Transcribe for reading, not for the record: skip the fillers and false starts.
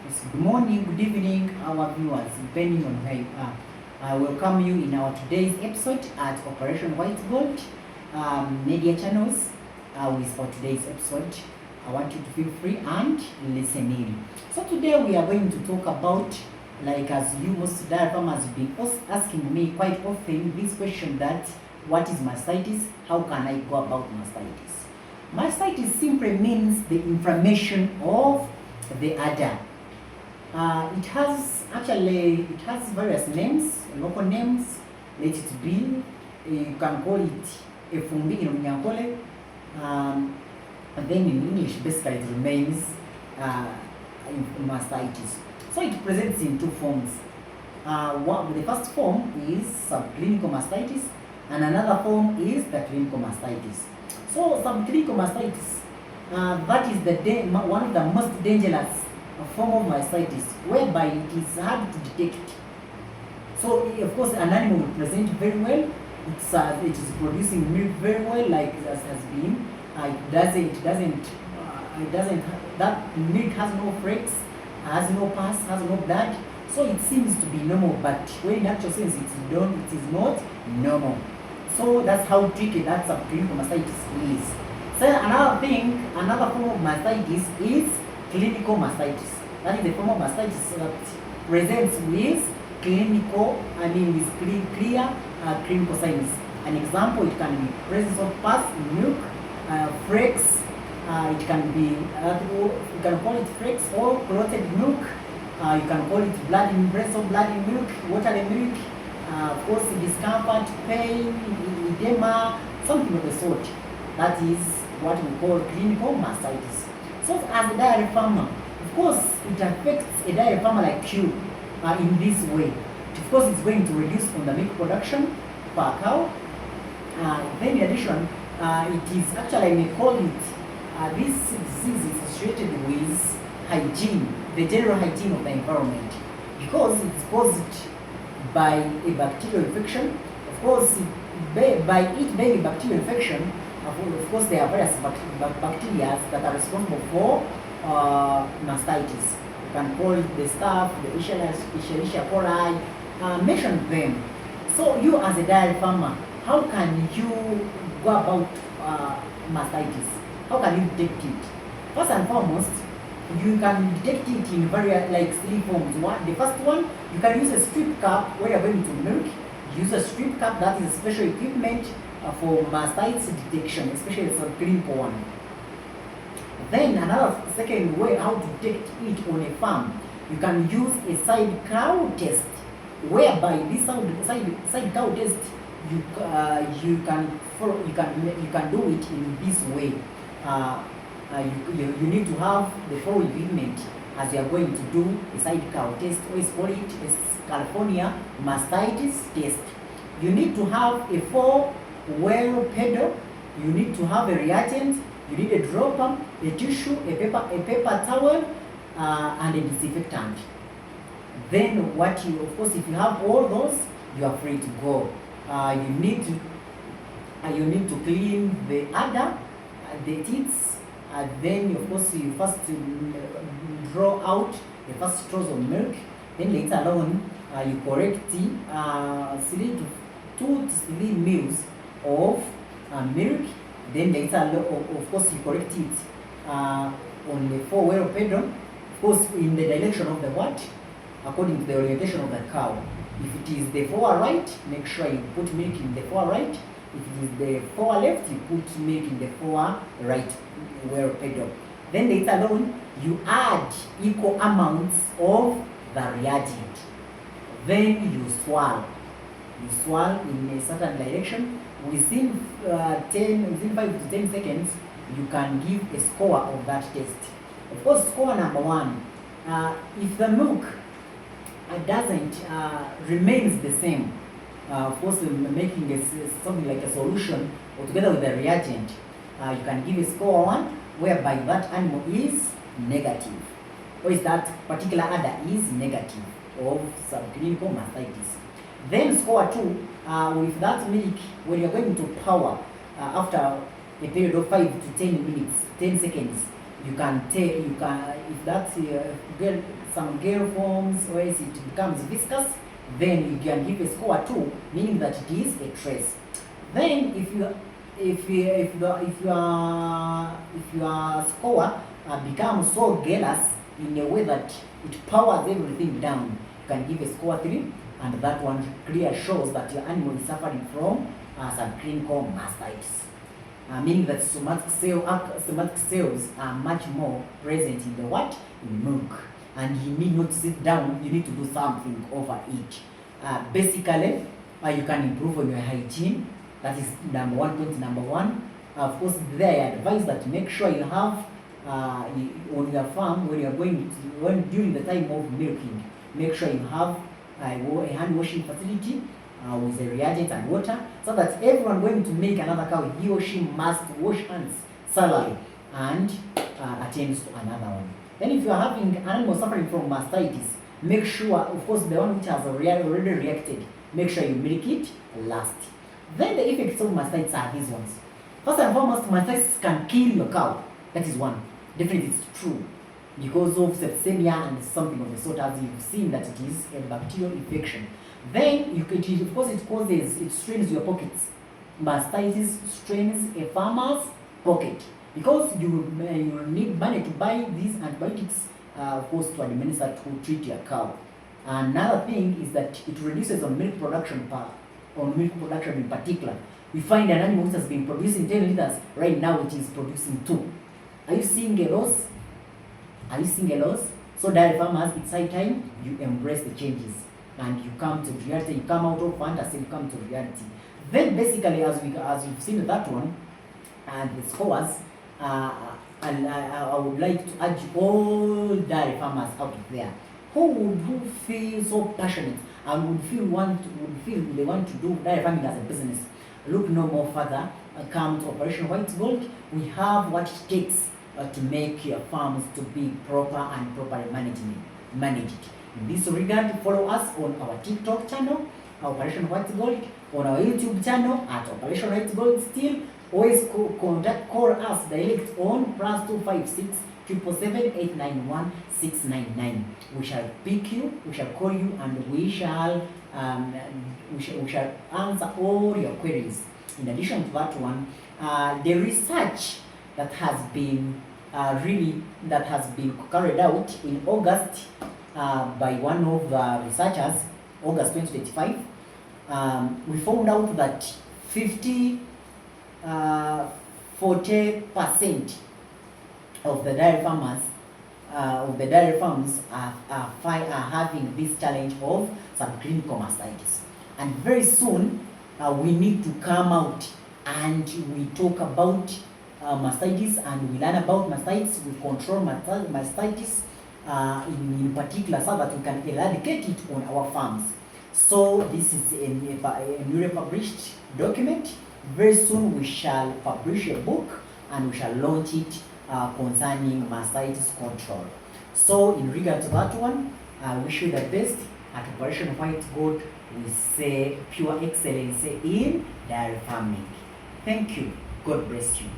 Yes, good morning, good evening, our viewers, depending on where you are. I welcome you in our today's episode at Operation White Gold media channels. With for today's episode, I want you to feel free and listen in. So today we are going to talk about, like as you most dairy farmers have been asking me quite often this question that what is mastitis? How can I go about mastitis? Mastitis simply means the inflammation of the udder. It has various names, local names. Let it be. You can call it efumbi in Unyankole. And then in English, basically it remains mastitis. So it presents in two forms. The first form is subclinical mastitis, and another form is the clinical mastitis. So subclinical mastitis, that is one of the most dangerous form of mastitis, whereby it is hard to detect. So of course an animal will present very well. It is producing milk very well, like as has been. That milk has no flakes, has no pus, has no blood. So it seems to be normal, but when in actual sense it is not normal. So that's how tricky that subclinical mastitis is. So another form of mastitis is clinical mastitis. That is the form of mastitis that presents with clear clinical signs. An example, it can be presence of pus in milk, flakes. It can be you can call it flakes or clotted milk. You can call it presence of blood in milk, watery milk. Of course, discomfort, pain, edema, something of the sort. That is what we call clinical mastitis. So as a dairy farmer, of course, it affects a dairy farmer like you in this way. Of course, it's going to reduce on the milk production per cow. Then in addition, it is actually, I may call it, this disease is associated with hygiene, the general hygiene of the environment, because it's caused by a bacterial infection. Of course, by it being a bacterial infection, of course, there are various bacteria that are responsible for mastitis. You can call it the staph, the Escherichia coli, mention them. So you as a dairy farmer, how can you go about mastitis? How can you detect it? First and foremost, you can detect it in various three forms. The first one, you can use a strip cap where you're going to milk. Use a strip cap, that is a special equipment for mastitis detection, especially the subclinical one. Then another second way how to detect it on a farm, you can use a side cow test, whereby this side cow test you can do it in this way. You need to have the full equipment as you are going to do a side cow test. Always call it a California mastitis test. You need to have a 4-well pedal. You need to have a reagent. You need a dropper, a tissue, a paper towel, and a disinfectant. Then of course, if you have all those, you are free to go. You need to clean the udder, the teats. Then of course you first draw out the first straws of milk. Then later on, you correct 2 to 3 mils of milk. Then later, of course, you correct it on the 4-well pedal. Of course, in the direction of the what? According to the orientation of the cow. If it is the far right, make sure you put milk in the far right. If it is the far left, you put milk in the far right well pedal. Then later on, you add equal amounts of the reagent. Then you swirl. You swirl in a certain direction. Within 5 to 10 seconds, you can give a score of that test. Of course, score number 1, if the milk remains the same, of course, making something like a solution or together with the reagent, you can give a score 1, whereby that animal is negative, or is that particular udder is negative of subclinical mastitis. Then score 2, with that milk, when you're going to power after a period of 5 to 10 minutes, 10 seconds, You can take, you can, if that's get some gel forms or else it becomes viscous, then you can give a score 2, meaning that it is a trace. Then if your score becomes so gallus in a way that it powers everything down, you can give a score 3, and that one clearly shows that your animal is suffering from subclinical mastitis. Meaning that somatic cells are much more present in the what? In milk. And you need not sit down, you need to do something over it. Basically, you can improve on your hygiene. That is number 1, point number 1. Of course, there I advise that make sure you have on your farm, when you are going to, during the time of milking, make sure you have a hand washing facility with a reagent and water, so that everyone going to make another cow, he or she must wash hands thoroughly and attend to another one. Then if you are having an animal suffering from mastitis, make sure, of course, the one which has already reacted, make sure you milk it last. Then the effects of mastitis are these ones. First and foremost, mastitis can kill your cow. That is one. Definitely it's true. Because of sepsemia and something of the sort, as you've seen that it is a bacterial infection. Then you could, of course, it strains your pockets. Mastitis strains a farmer's pocket, because you will need money to buy these antibiotics, of course, to administer to treat your cow. Another thing is that it reduces on milk production in particular. We find an animal which has been producing 10 liters, right now it is producing 2. Are you seeing a loss? Are you seeing a loss? So dairy farmers, it's high time you embrace the changes and you come to reality. You come out of fantasy, you come to reality. Then basically, as you've seen that one and the scores, I would like to urge all dairy farmers out there who feel so passionate and would feel they want to do dairy farming as a business. Look no more further. Come to Operation White Gold. We have what it takes to make your farms to be proper and properly managed. In this regard, follow us on our TikTok channel, Operation White Gold, on our YouTube channel at Operation White Gold still. Always call us direct on +256 777 891 699. We shall pick you, we shall call you, and we shall answer all your queries. In addition to that one, the research that has been carried out in August by one of the researchers, August 2025, we found out that 40% of the dairy farmers, of the dairy farms are having this challenge of subclinical mastitis. And very soon, we need to come out and we talk about mastitis, and we learn about mastitis, we control mastitis in particular, so that we can eradicate it on our farms. So this is a newly published document. Very soon we shall publish a book and we shall launch it concerning mastitis control. So in regard to that one, I wish you the best. At Operation White Gold, we say pure excellence in dairy farming. Thank you. God bless you.